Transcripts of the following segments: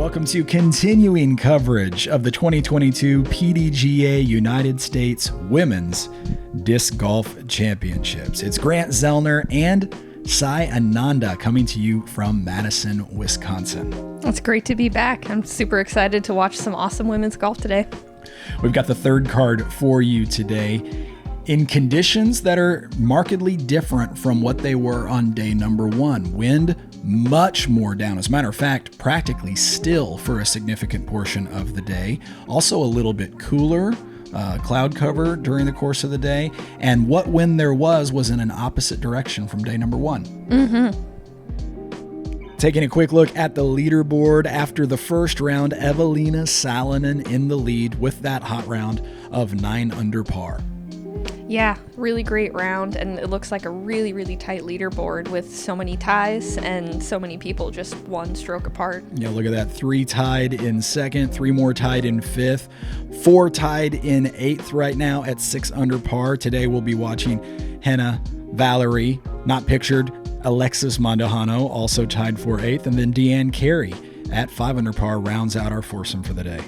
Welcome to continuing coverage of the 2022 PDGA United States Women's Disc Golf Championships. It's Grant Zellner and Ananda coming to you from Madison, Wisconsin. It's great to be back. I'm super excited to watch some awesome women's golf today. We've got the third card for you today in conditions that are markedly different from what they were on day number one. Wind much more down. As a matter of fact, practically still for a significant portion of the day. Also a little bit cooler, cloud cover during the course of the day. And what wind there was in an opposite direction from day number one. Taking a quick look at the leaderboard after the first round, Evelina Salonen in the lead with that hot round of 9 under par. Yeah, really great round, and it looks like a really, really tight leaderboard with so many ties and so many people just one stroke apart. Yeah, look at that. 3 tied in second, 3 more tied in fifth, 4 tied in eighth right now at 6 under par. Today we'll be watching Henna, Valerie, not pictured, Alexis Mandujano, also tied for eighth, and then Deann Carey at 5 under par rounds out our foursome for the day.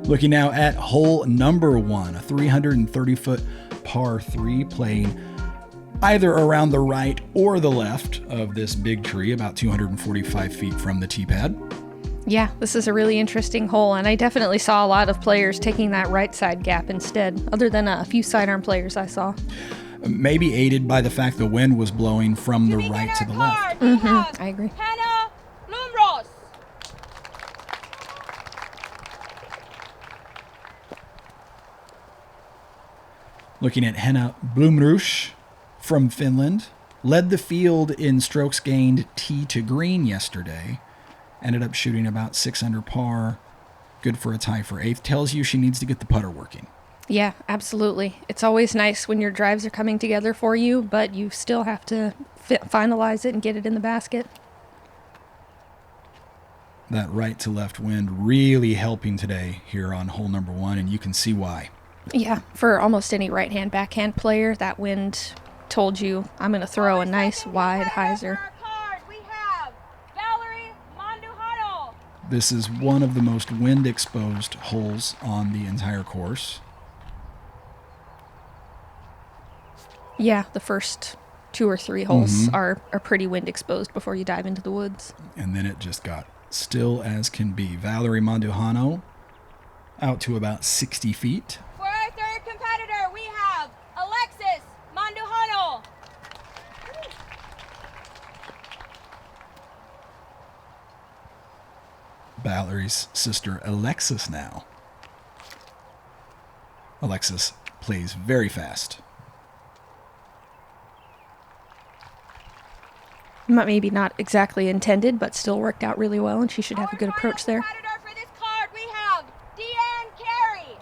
Looking now at hole number 1, a 330-foot par 3 playing either around the right or the left of this big tree, about 245 feet from the tee pad. Yeah, this is a really interesting hole, and I definitely saw a lot of players taking that right side gap instead, other than a few sidearm players I saw. Maybe aided by the fact the wind was blowing from the right to the left. I agree. Henna, Blomroos. Looking at Henna Blomroos from Finland, led the field in strokes gained tee to green yesterday. Ended up shooting about 6 under par, good for a tie for eighth. Tells you she needs to get the putter working. Yeah, absolutely. It's always nice when your drives are coming together for you, but you still have to finalize it and get it in the basket. That right to left wind really helping today here on hole number 1, and you can see why. Yeah, for almost any right-hand, backhand player, that wind told you, I'm going to throw a nice wide hyzer. We have Valerie, Mandujano. This is one of the most wind-exposed holes on the entire course. Yeah, the first 2 or 3 holes are pretty wind-exposed before you dive into the woods. And then it just got still as can be. Valerie Mandujano out to about 60 feet. For our third competitor, we have Alexis Mandujano. Valerie's sister Alexis now. Alexis plays very fast. Maybe not exactly intended, but still worked out really well, and she should have a good approach there. Competitor for this card, we have Deann Carey.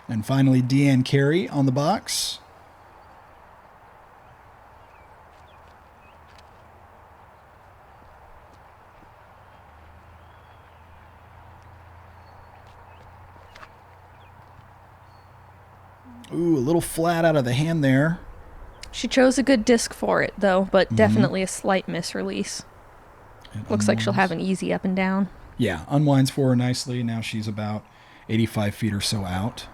And finally, Deann Carey on the box. Ooh, a little flat out of the hand there. She chose a good disc for it, though, but definitely a slight misrelease. Looks like she'll have an easy up and down. Yeah, unwinds for her nicely. Now she's about 85 feet or so out.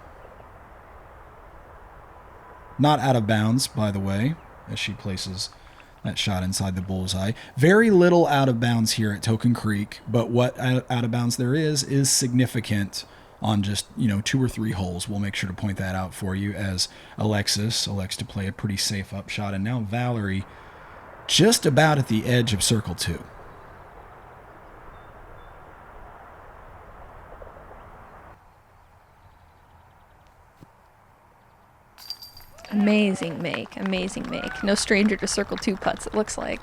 Not out of bounds, by the way, as she places that shot inside the bullseye. Very little out of bounds here at Token Creek, but what out of bounds there is significant on just, 2 or 3 holes. We'll make sure to point that out for you as Alexis elects to play a pretty safe up shot. And now Valerie just about at the edge of circle 2. Amazing make. No stranger to circle 2 putts, it looks like.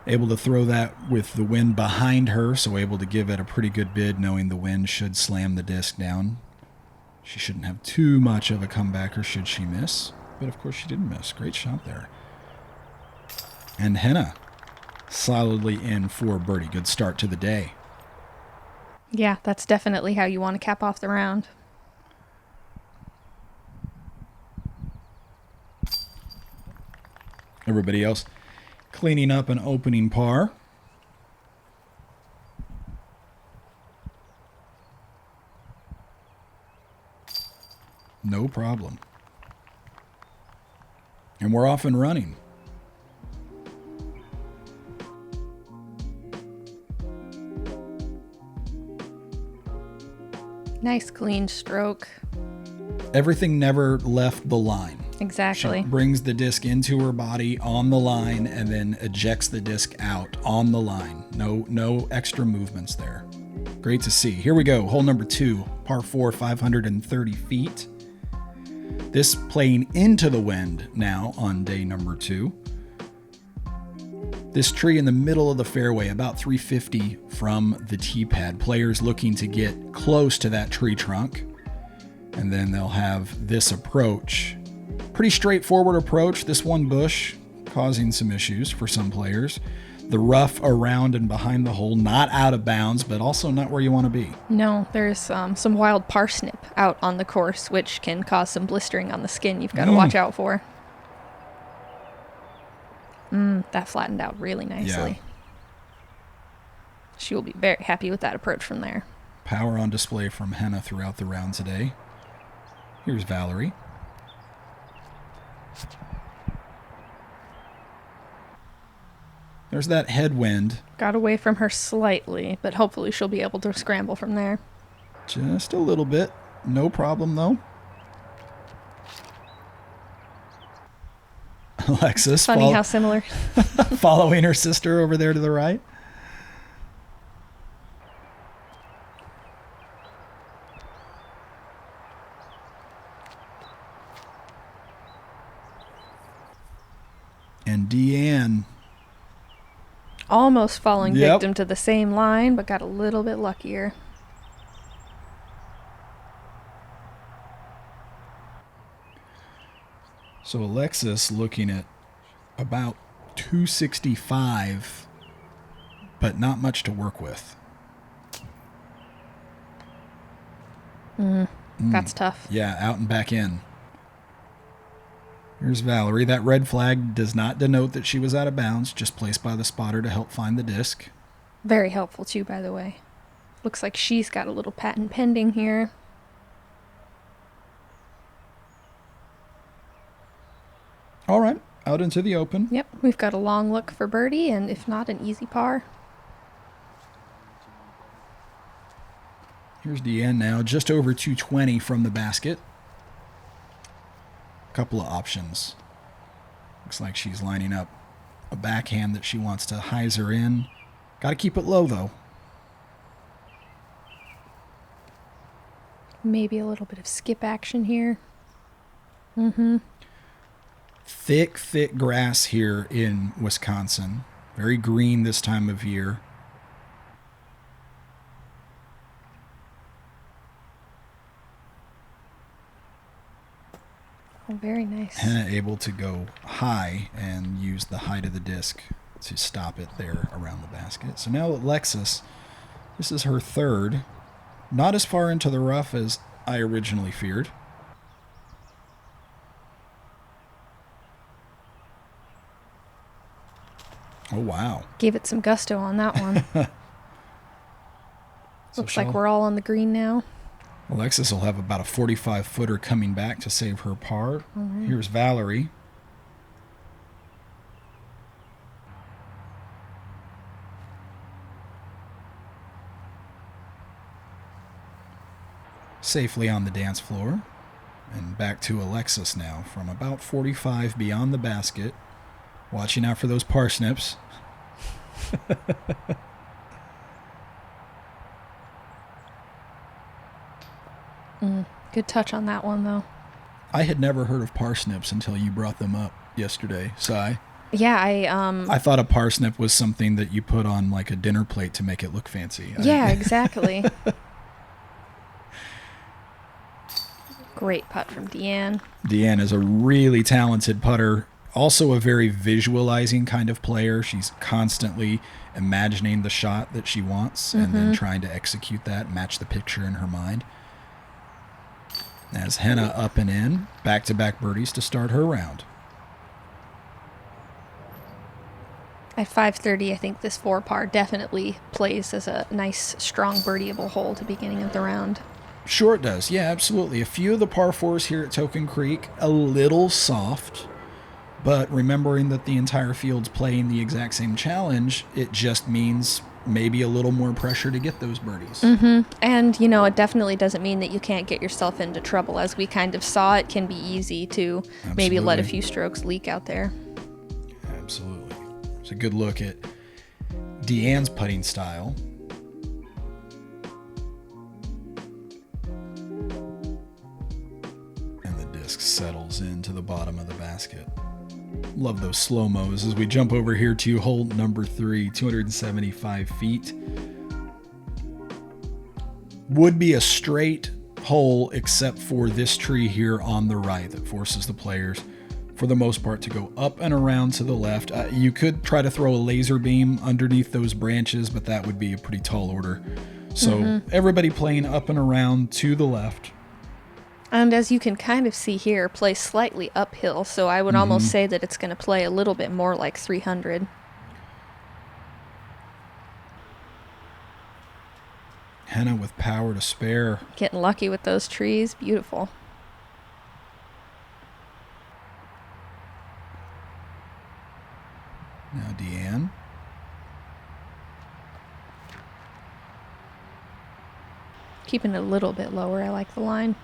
Able to throw that with the wind behind her, so able to give it a pretty good bid, knowing the wind should slam the disc down. She shouldn't have too much of a comeback, or should she miss? But of course she didn't miss. Great shot there. And Henna solidly in for birdie. Good start to the day. Yeah, that's definitely how you want to cap off the round. Everybody else Cleaning up an opening par. No problem. And we're off and running. Nice clean stroke. Everything never left the line. Exactly. She brings the disc into her body on the line and then ejects the disc out on the line. No extra movements there. Great to see. Here we go. Hole number 2, par 4, 530 feet. This playing into the wind now on day number 2. This tree in the middle of the fairway, about 350 from the tee pad. Players looking to get close to that tree trunk. And then they'll have this approach. Pretty straightforward approach. This one bush causing some issues for some players. The rough around and behind the hole, not out of bounds, but also not where you want to be. No, there's some wild parsnip out on the course, which can cause some blistering on the skin you've got to watch out for. That flattened out really nicely. Yeah. She will be very happy with that approach from there. Power on display from Henna throughout the round today. Here's Valerie. There's that headwind. Got away from her slightly, but hopefully she'll be able to scramble from there. Just a little bit. No problem, though. Alexis. Funny how similar. Following her sister over there to the right. And Deann. Almost falling victim to the same line, but got a little bit luckier. So Alexis looking at about 265, but not much to work with. That's tough. Yeah, out and back in. Here's Valerie. That red flag does not denote that she was out of bounds, just placed by the spotter to help find the disc. Very helpful, too, by the way. Looks like she's got a little patent pending here. All right, out into the open. Yep, we've got a long look for birdie, and if not, an easy par. Here's Deann now, just over 220 from the basket. Couple of options. Looks like she's lining up a backhand that she wants to hyzer in. Got to keep it low, though. Maybe a little bit of skip action here. Thick grass here in Wisconsin. Very green this time of year. Oh, very nice. Henna able to go high and use the height of the disc to stop it there around the basket. So now Alexis, this is her third. Not as far into the rough as I originally feared. Oh, wow. Gave it some gusto on that one. Looks like we're all on the green now. Alexis will have about a 45-footer coming back to save her par. Right. Here's Valerie. Safely on the dance floor. And back to Alexis now from about 45 beyond the basket. Watching out for those parsnips. Good touch on that one, though. I had never heard of parsnips until you brought them up yesterday, Si. Yeah, I thought a parsnip was something that you put on like a dinner plate to make it look fancy. Yeah, exactly. Great putt from Deann. Deann is a really talented putter, also a very visualizing kind of player. She's constantly imagining the shot that she wants and then trying to execute that, match the picture in her mind. As Henna up and in, back-to-back birdies to start her round. At 530, I think this 4-par definitely plays as a nice, strong birdieable hole at the beginning of the round. Sure it does. Yeah, absolutely. A few of the par 4s here at Token Creek, a little soft, but remembering that the entire field's playing the exact same challenge, it just means maybe a little more pressure to get those birdies. And, you know, it definitely doesn't mean that you can't get yourself into trouble. As we kind of saw, it can be easy to maybe let a few strokes leak out there. Absolutely. It's a good look at Deann's putting style. And the disc settles into the bottom of the basket. Love those slow-mos as we jump over here to hole number 3, 275 feet. Would be a straight hole except for this tree here on the right that forces the players, for the most part, to go up and around to the left. You could try to throw a laser beam underneath those branches, but that would be a pretty tall order. So everybody playing up and around to the left. And as you can kind of see here, play slightly uphill, so I would almost say that it's going to play a little bit more like 300. Henna with power to spare. Getting lucky with those trees. Beautiful. Now Deann. Keeping it a little bit lower. I like the line.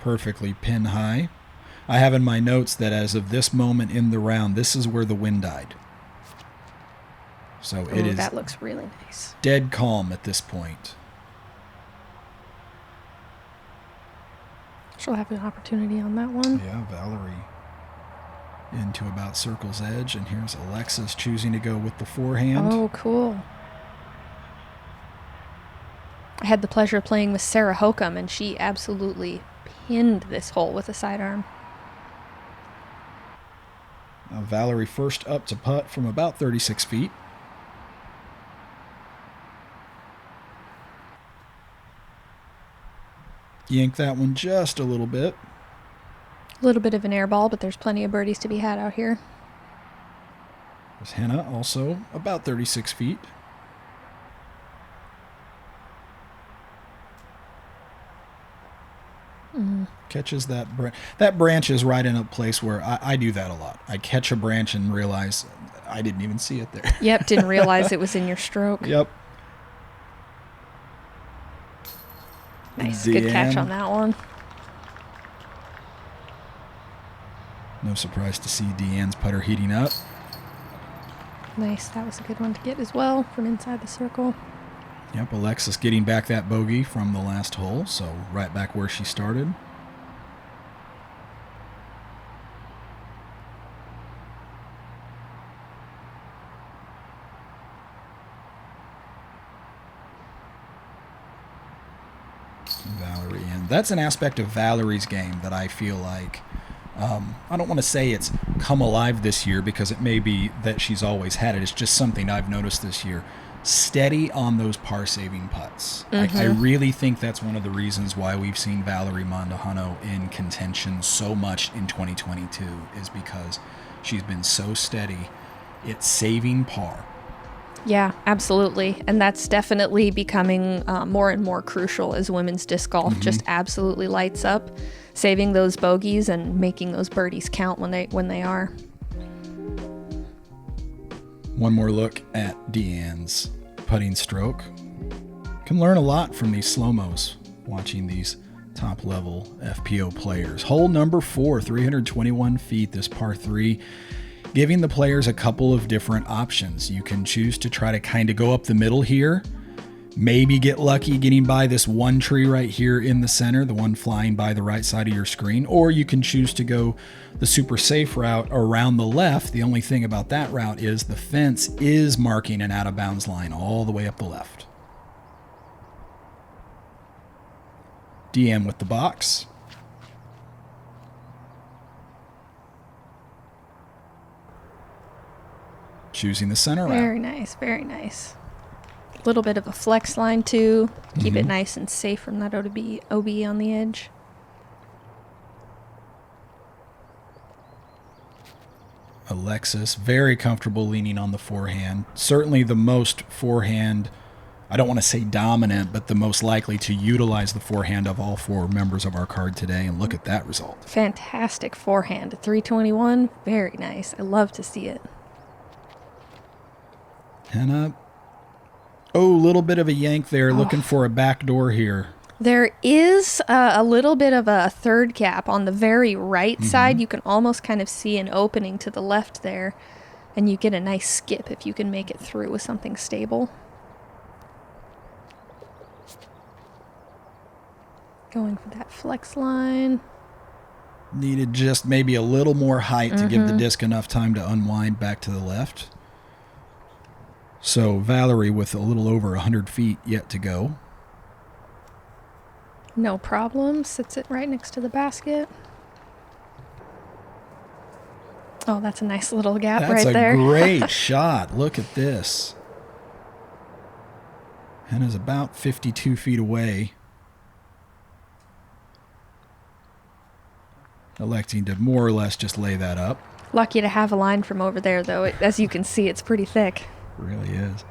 Perfectly pin high. I have in my notes that as of this moment in the round, this is where the wind died. So it is. That looks really nice. Dead calm at this point. She'll have an opportunity on that one. Yeah, Valerie into about circle's edge, and here's Alexis choosing to go with the forehand. Oh, cool. I had the pleasure of playing with Sarah Hokum, and she absolutely pinned this hole with a sidearm. Now Valerie first up to putt from about 36 feet. Yank that one just a little bit. A little bit of an air ball, but there's plenty of birdies to be had out here. There's Henna, also about 36 feet. Catches that branch. That branch is right in a place where I do that a lot. I catch a branch and realize I didn't even see it there. Yep, didn't realize it was in your stroke. Yep. Nice, Deann. good catch on that one. No surprise to see Deann's putter heating up. Nice, that was a good one to get as well from inside the circle. Yep, Alexis getting back that bogey from the last hole, so right back where she started. Valerie, and that's an aspect of Valerie's game that I feel like, I don't want to say it's come alive this year because it may be that she's always had it. It's just something I've noticed this year. Steady on those par-saving putts. I really think that's one of the reasons why we've seen Valerie Mandujano in contention so much in 2022 is because she's been so steady. It's saving par. Yeah, absolutely. And that's definitely becoming more and more crucial as women's disc golf just absolutely lights up, saving those bogeys and making those birdies count when they are. One more look at Deann's putting stroke. Can learn a lot from these slow-mos watching these top-level FPO players. Hole number 4, 321 feet, this par 3, giving the players a couple of different options. You can choose to try to kind of go up the middle here, maybe get lucky getting by this one tree right here in the center, the one flying by the right side of your screen, or you can choose to go the super safe route around the left. The only thing about that route is the fence is marking an out-of-bounds line all the way up the left. Deann with the box. Choosing the center route. Very nice, very nice. A little bit of a flex line too. Keep it nice and safe from that OB on the edge. Alexis, very comfortable leaning on the forehand. Certainly the most forehand, I don't want to say dominant, but the most likely to utilize the forehand of all 4 members of our card today. And look at that result. Fantastic forehand. 321. Very nice. I love to see it. Henna. Oh, a little bit of a yank there, looking for a back door here. There is a little bit of a third gap on the very right side. You can almost kind of see an opening to the left there, and you get a nice skip if you can make it through with something stable. Going for that flex line. Needed just maybe a little more height to give the disc enough time to unwind back to the left. So Valerie with a little over 100 feet yet to go. No problem. Sits it right next to the basket. Oh, that's a nice little gap right there. That's a great shot. Look at this. Henna's about 52 feet away. Electing to more or less just lay that up. Lucky to have a line from over there, though. As you can see, it's pretty thick. Really is.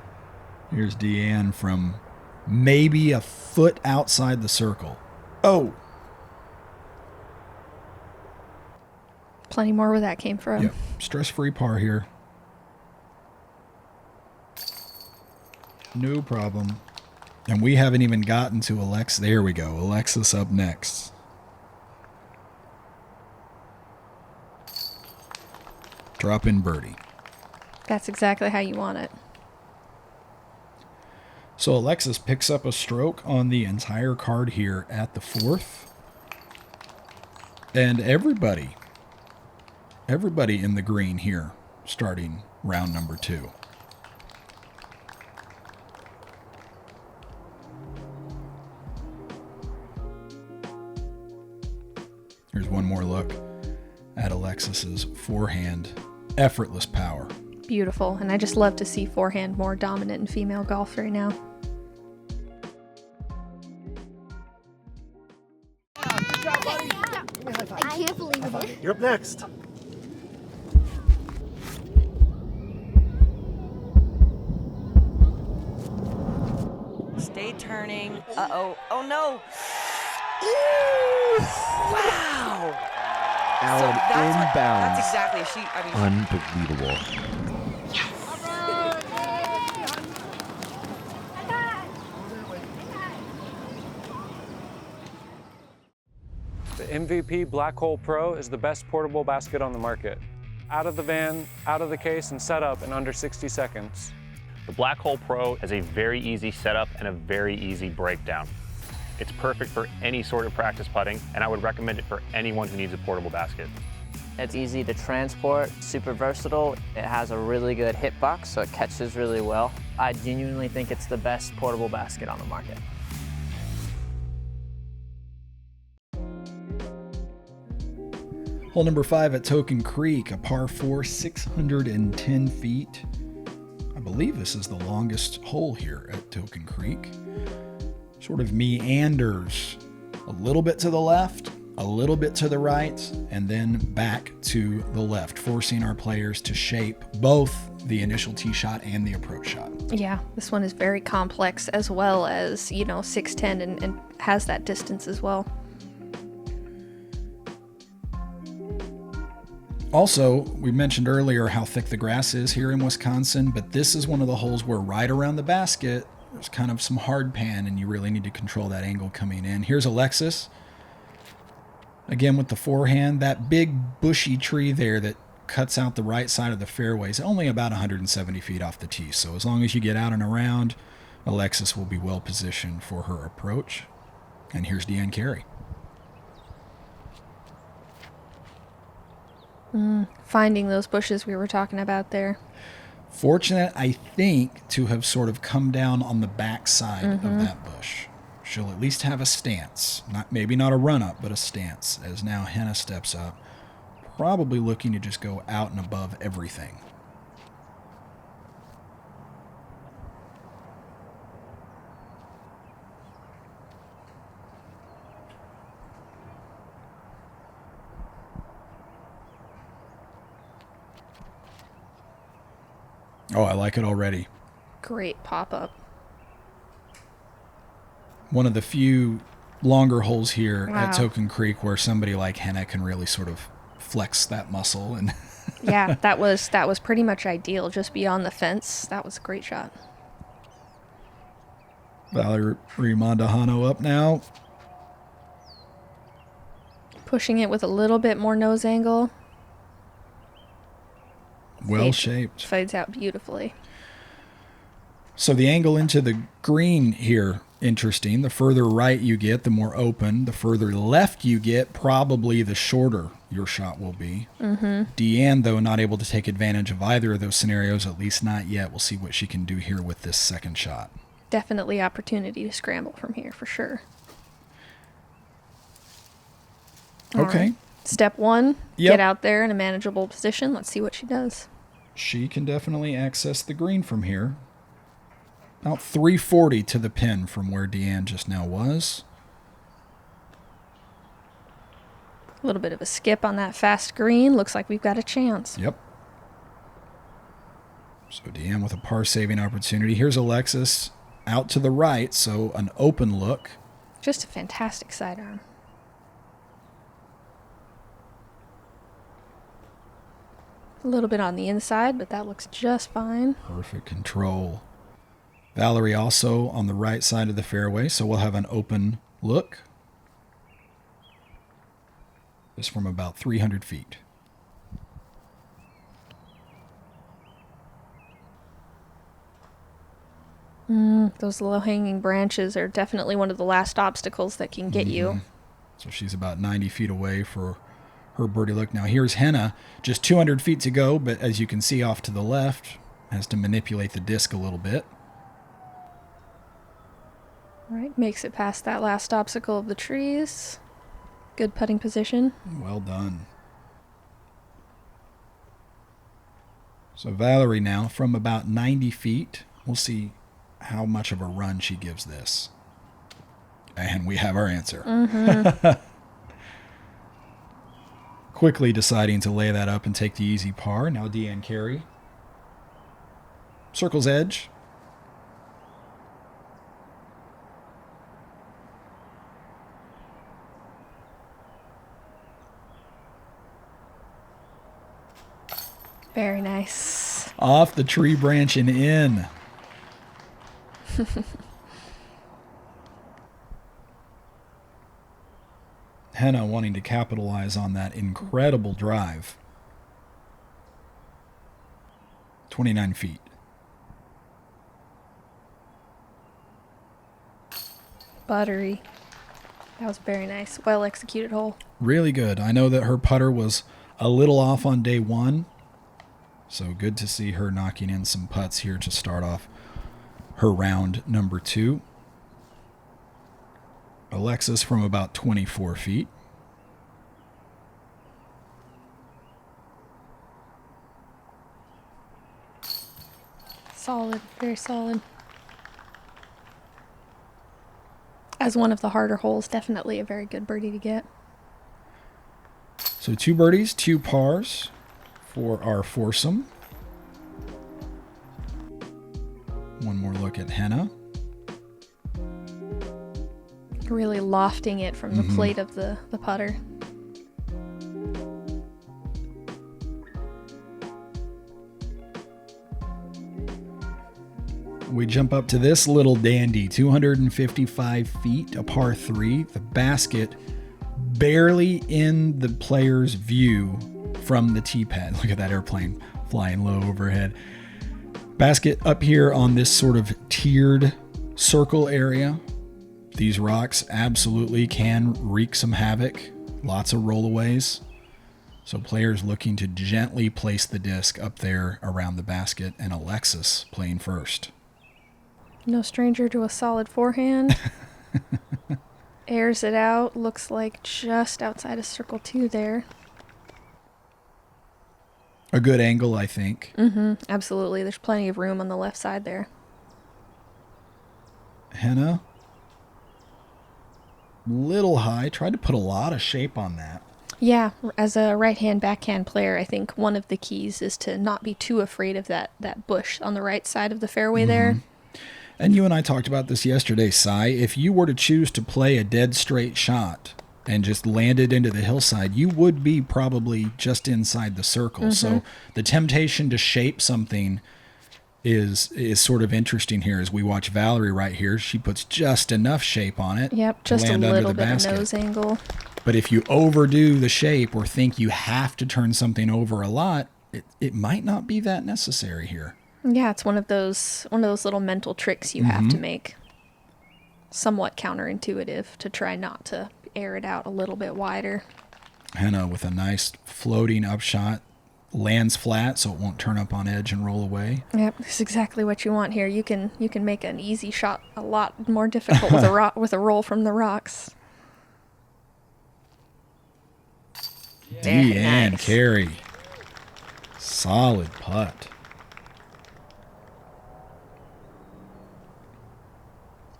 Here's Deann from maybe a foot outside the circle. Oh! Plenty more where that came from. Yep. Stress-free par here. No problem. And we haven't even gotten to Alexis. There we go. Alexis up next. Drop in birdie. That's exactly how you want it. So Alexis picks up a stroke on the entire card here at the 4th. And everybody in the green here starting round number 2. Here's one more look at Alexis's forehand effortless power. Beautiful. And I just love to see forehand more dominant in female golf right now. Good job, buddy. I can't believe it. You're up next. Stay turning. Uh-oh. Oh, no. Ooh. Wow. Alan, inbounds. That's exactly. Unbelievable. The MVP Black Hole Pro is the best portable basket on the market. Out of the van, out of the case, and set up in under 60 seconds. The Black Hole Pro has a very easy setup and a very easy breakdown. It's perfect for any sort of practice putting, and I would recommend it for anyone who needs a portable basket. It's easy to transport, super versatile. It has a really good hitbox, so it catches really well. I genuinely think it's the best portable basket on the market. Hole number 5 at Token Creek, a par 4, 610 feet. I believe this is the longest hole here at Token Creek. Sort of meanders a little bit to the left, a little bit to the right, and then back to the left, forcing our players to shape both the initial tee shot and the approach shot. Yeah, this one is very complex as well as, 6'10" and has that distance as well. Also, we mentioned earlier how thick the grass is here in Wisconsin, but this is one of the holes where right around the basket, there's kind of some hard pan, and you really need to control that angle coming in. Here's Alexis. Again with the forehand, that big bushy tree there that cuts out the right side of the fairway is only about 170 feet off the tee. So as long as you get out and around, Alexis will be well positioned for her approach. And here's Deann Carey. Finding those bushes we were talking about there. Fortunate, I think, to have sort of come down on the back side of that bush. She'll at least have a stance. Maybe not a run-up, but a stance. As now Henna steps up, probably looking to just go out and above everything. Oh, I like it already. Great pop-up. One of the few longer holes here Wow. at Token Creek where somebody like Henna can really sort of flex that muscle. And Yeah, that was pretty much ideal, just beyond the fence. That was a great shot. Valerie Mandujano up now. Pushing it with a little bit more nose angle. Well shaped. Fades out beautifully. So the angle into the green here, interesting. The further right you get, the more open. The further left you get, probably the shorter your shot will be. Deann, though, not able to take advantage of either of those scenarios, at least not yet. We'll see what she can do here with this second shot. Definitely opportunity to scramble from here, for sure. All Okay. right. Step one, Yep. get out there in a manageable position. Let's see what she does. She can definitely access the green from here. About 340 to the pin from where Deann just now was. A little bit of a skip on that fast green. Looks like we've got a chance. Yep. So Deann with a par-saving opportunity. Here's Alexis out to the right, so an open look. Just a fantastic sidearm. A little bit on the inside, but that looks just fine. Perfect control. Valerie also on the right side of the fairway, so we'll have an open look. This from about 300 feet. Those low-hanging branches are definitely one of the last obstacles that can get you. So she's about 90 feet away for her birdie look. Now here's Henna, just 200 feet to go, but as you can see off to the left, has to manipulate the disc a little bit. All right, makes it past that last obstacle of the trees. Good putting position. Well done. So Valerie now from about 90 feet. We'll see how much of a run she gives this. And we have our answer. Quickly deciding to lay that up and take the easy par. Now Deann Carey. Circle's edge. Very nice. Off the tree branch and in. Henna wanting to capitalize on that incredible drive. 29 feet. Buttery. That was very nice. Well executed hole. Really good. I know that her putter was a little off on day one. So good to see her knocking in some putts here to start off her round number 2. Alexis from about 24 feet. Solid. Very solid. As one of the harder holes, definitely a very good birdie to get. So 2 birdies, 2 pars for our foursome. One more look at Henna. Really lofting it from the plate of the putter. We jump up to this little dandy, 255 feet, a par 3. The basket barely in the player's view from the tee pad. Look at that airplane flying low overhead. Basket up here on this sort of tiered circle area. These rocks absolutely can wreak some havoc. Lots of rollaways. So players looking to gently place the disc up there around the basket, and Alexis playing first. No stranger to a solid forehand. Airs it out. Looks like just outside of circle 2 there. A good angle, I think. Absolutely. There's plenty of room on the left side there. Henna. Little high. Tried to put a lot of shape on that. Yeah, as a right-hand, backhand player, I think one of the keys is to not be too afraid of that bush on the right side of the fairway there. And you and I talked about this yesterday, Cy. If you were to choose to play a dead straight shot and just land it into the hillside, you would be probably just inside the circle. So the temptation to shape something is sort of interesting here as we watch Valerie right here. She puts just enough shape on it. Yep, just to a land under little the bit basket. of nose angle. But if you overdo the shape or think you have to turn something over a lot, it might not be that necessary here. Yeah, it's one of those little mental tricks you have to make. Somewhat counterintuitive to try not to air it out a little bit wider. Henna with a nice floating upshot, lands flat so it won't turn up on edge and roll away. Yep, that's exactly what you want here. You can make an easy shot a lot more difficult with a roll from the rocks. Deann nice. Carey. Solid putt.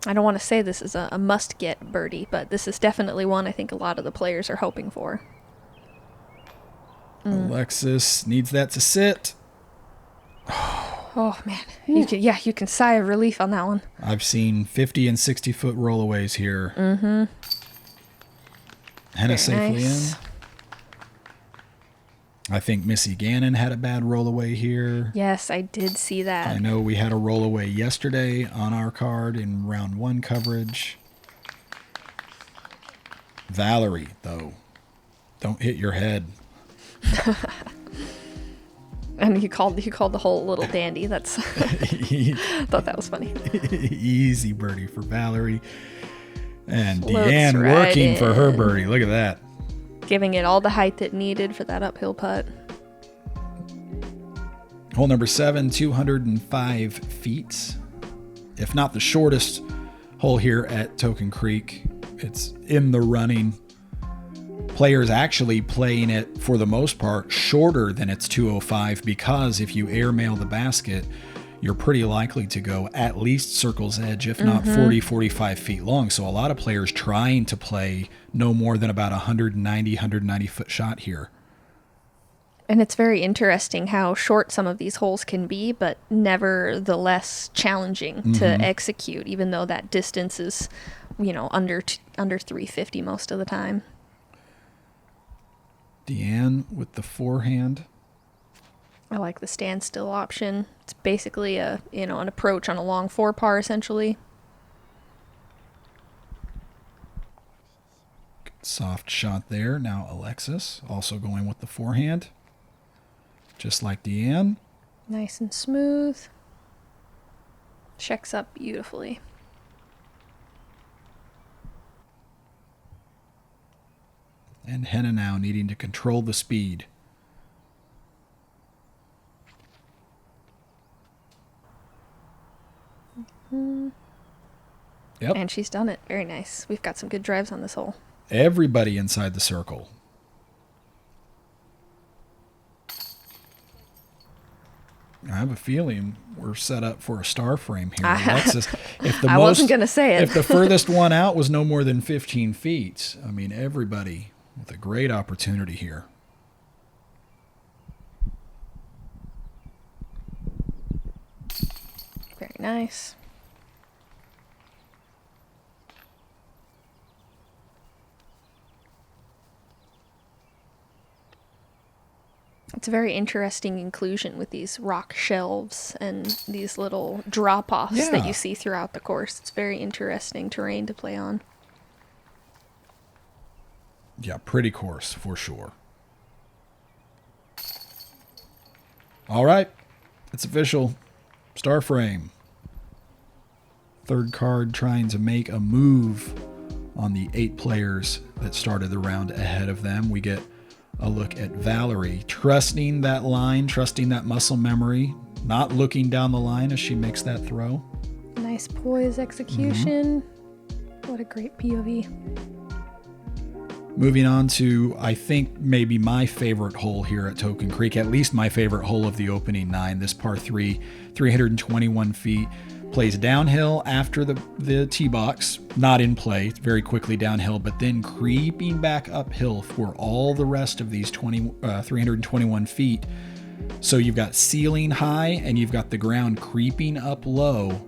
I don't want to say this is a must-get birdie, but this is definitely one I think a lot of the players are hoping for. Alexis needs that to sit. Oh, man. You can sigh of relief on that one. I've seen 50 and 60-foot rollaways here. Henna Very safely nice. in. I think Missy Gannon had a bad rollaway here. Yes, I did see that. I know we had a rollaway yesterday on our card in round 1 coverage. Valerie, though, don't hit your head. And he called the whole little dandy. That's thought that was funny. Easy birdie for Valerie. And Floats Deann right working for her in. birdie. Look at that. Giving it all the height it needed for that uphill putt. Hole number 7, 205 feet. If not the shortest hole here at Token Creek, it's in the running. Players actually playing it, for the most part, shorter than its 205 because if you airmail the basket, you're pretty likely to go at least circle's edge, if not 40, 45 feet long. So a lot of players trying to play no more than about 190 foot shot here. And it's very interesting how short some of these holes can be, but nevertheless challenging to execute, even though that distance is, under 350 most of the time. Deann with the forehand. I like the standstill option. It's basically an approach on a long 4-par essentially. Good soft shot there. Now Alexis also going with the forehand. Just like Deann. Nice and smooth. Checks up beautifully. And Henna now needing to control the speed. Yep. And she's done it. Very nice. We've got some good drives on this hole. Everybody inside the circle. I have a feeling we're set up for a star frame here. Alexis, I wasn't going to say it. If the furthest one out was no more than 15 feet, I mean, everybody with a great opportunity here. Very nice. It's a very interesting inclusion with these rock shelves and these little drop-offs that you see throughout the course. It's very interesting terrain to play on. Yeah, pretty course for sure. All right, it's official. Star frame. Third card trying to make a move on the 8 players that started the round ahead of them. We get a look at Valerie, trusting that line, trusting that muscle memory, not looking down the line as she makes that throw. Nice poise execution. What a great POV. Moving on to, I think, maybe my favorite hole here at Token Creek, at least my favorite hole of the opening 9, this par 3, 321 feet. Plays downhill after the tee box, not in play, very quickly downhill, but then creeping back uphill for all the rest of these 321 feet. So you've got ceiling high and you've got the ground creeping up low.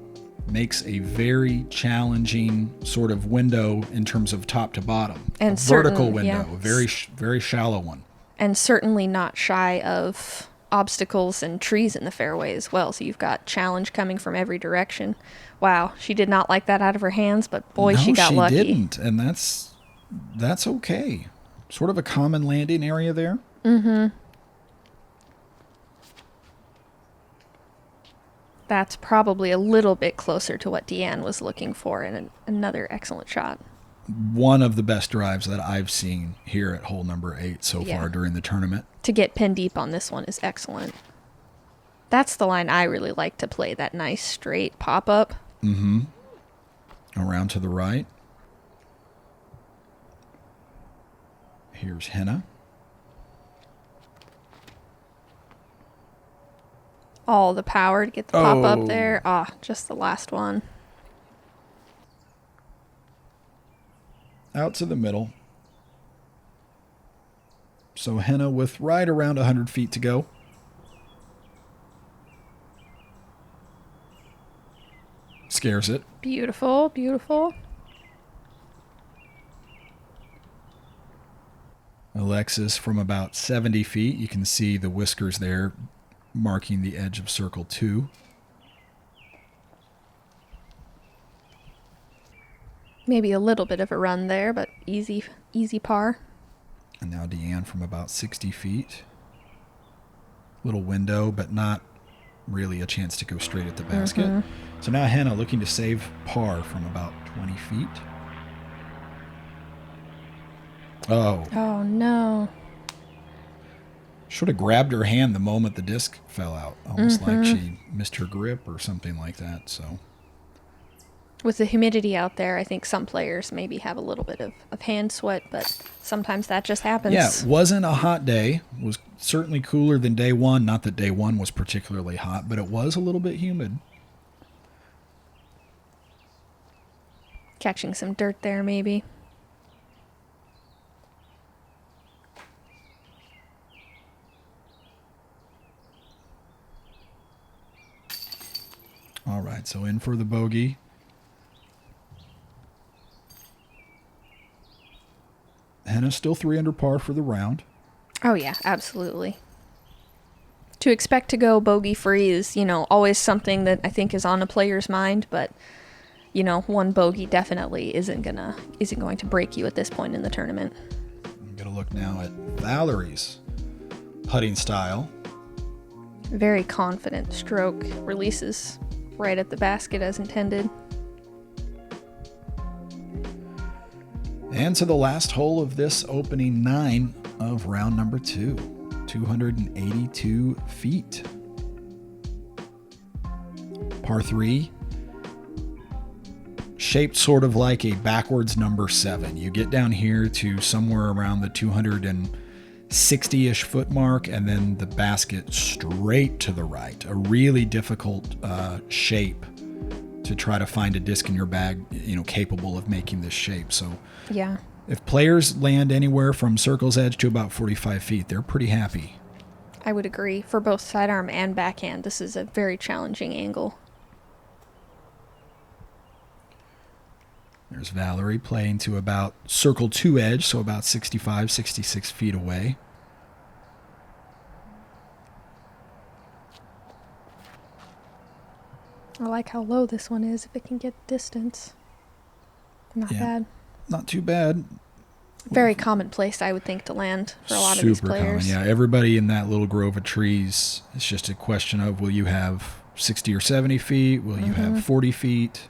Makes a very challenging sort of window in terms of top to bottom. And a vertical window, yeah. a very shallow one. And certainly not shy of obstacles and trees in the fairway as well. So you've got challenge coming from every direction. Wow, she did not like that out of her hands, but boy, she got lucky. No, she didn't, and that's okay. Sort of a common landing area there. Mm-hmm. That's probably a little bit closer to what Deann was looking for, and another excellent shot. One of the best drives that I've seen here at hole number 8 so far during the tournament. To get pin deep on this one is excellent. That's the line I really like to play, that nice straight pop-up. Mm-hmm. Around to the right. Here's Henna. All the power to get the pop up there. Just the last one. Out to the middle. So Henna with right around 100 feet to go. Scares it. Beautiful, beautiful. Alexis from about 70 feet. You can see the whiskers there marking the edge of circle 2. Maybe a little bit of a run there, but easy par. And now Deann from about 60 feet. Little window, but not really a chance to go straight at the basket. Mm-hmm. So now Henna looking to save par from about 20 feet. Oh, no. Should have grabbed her hand the moment the disc fell out. Almost like she missed her grip or something like that. So, with the humidity out there, I think some players maybe have a little bit of hand sweat, but sometimes that just happens. Yeah, it wasn't a hot day. It was certainly cooler than day one. Not that day one was particularly hot, but it was a little bit humid. Catching some dirt there, maybe. All right, so in for the bogey. Henna still 3 under par for the round. Oh, yeah, absolutely. To expect to go bogey free is, always something that I think is on a player's mind, but, one bogey definitely isn't going to break you at this point in the tournament. I'm going to look now at Valerie's putting style. Very confident stroke, releases right at the basket as intended. And to the last hole of this opening 9 of round number 2, 282 feet. Par 3, shaped sort of like a backwards number 7. You get down here to somewhere around the 260-ish foot mark, and then the basket straight to the right. A really difficult shape to try to find a disc in your bag, capable of making this shape. So yeah, if players land anywhere from circle's edge to about 45 feet, they're pretty happy. I would agree. For both sidearm and backhand, this is a very challenging angle. There's Valerie playing to about circle 2 edge, so about 65, 66 feet away. I like how low this one is if it can get distance. Not bad. Not too bad. Very commonplace, I would think, to land for a lot of these players. Super common, yeah. Everybody in that little grove of trees, it's just a question of, will you have 60 or 70 feet? Will you have 40 feet?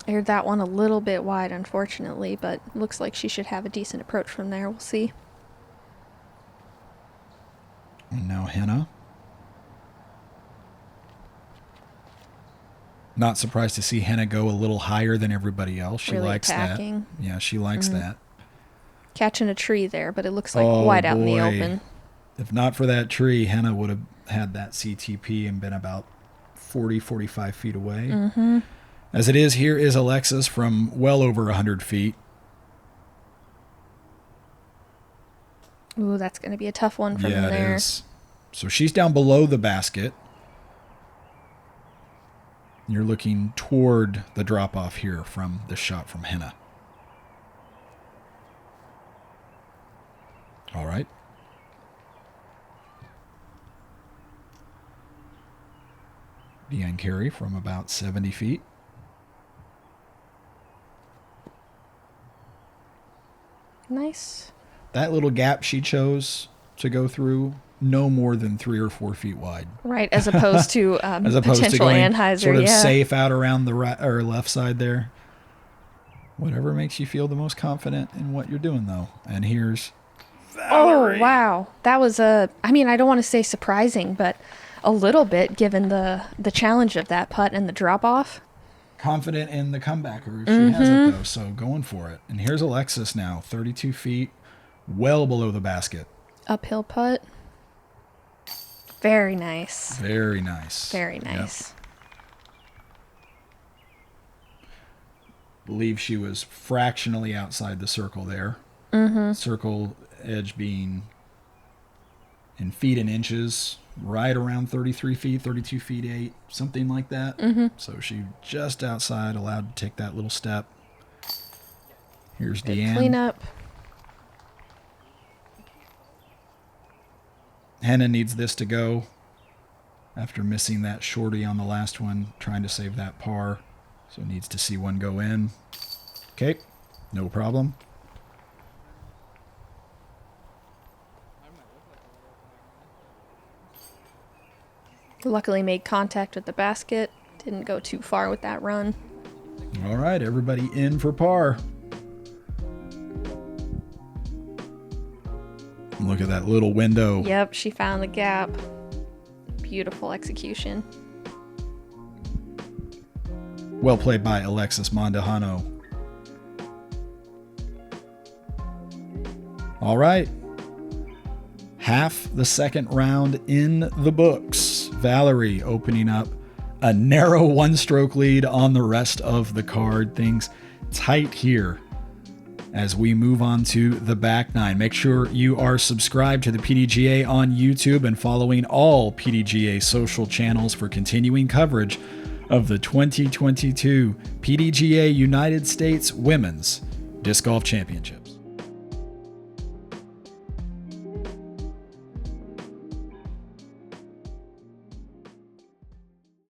Aired that one a little bit wide, unfortunately, but looks like she should have a decent approach from there. We'll see. And now Henna. Not surprised to see Henna go a little higher than everybody else. She really likes attacking. that. Yeah, she likes that. Catching a tree there, but it looks like wide out in the open. If not for that tree, Henna would have had that CTP and been about 40, 45 feet away. As it is, here is Alexis from well over 100 feet. Ooh, that's going to be a tough one from there. Yeah, it is. So she's down below the basket. You're looking toward the drop-off here from the shot from Henna. All right. Deann Carey from about 70 feet. Nice. That little gap she chose to go through, no more than 3 or 4 feet wide. Right, as opposed to as opposed potential to going Anheuser, sort of safe out around the right or left side there. Whatever makes you feel the most confident in what you're doing, though. And here's Valerie. Oh, wow. That was I mean, I don't want to say surprising, but a little bit given the challenge of that putt and the drop-off. Confident in the comebacker if she has it, though, so going for it. And here's Alexis now, 32 feet, well below the basket. Uphill putt. Very nice. Very nice. Very nice. Yep. Believe she was fractionally outside the circle there. Circle edge being in feet and inches, right around 33 feet, 32 feet 8, something like that. So she just outside, allowed to take that little step. Here's Deann. Clean up. Henna needs this to go after missing that shorty on the last one, trying to save that par. So needs to see one go in. Okay, no problem. Luckily made contact with the basket. Didn't go too far with that run. All right, everybody in for par. Look at that little window. Yep, she found the gap. Beautiful execution. Well played by Alexis Mandujano. All right. Half the second round in the books. Valerie opening up a narrow one-stroke lead on the rest of the card. Things tight here as we move on to the back nine. Make sure you are subscribed to the PDGA on YouTube and following all PDGA social channels for continuing coverage of the 2022 PDGA United States Women's Disc Golf Championship.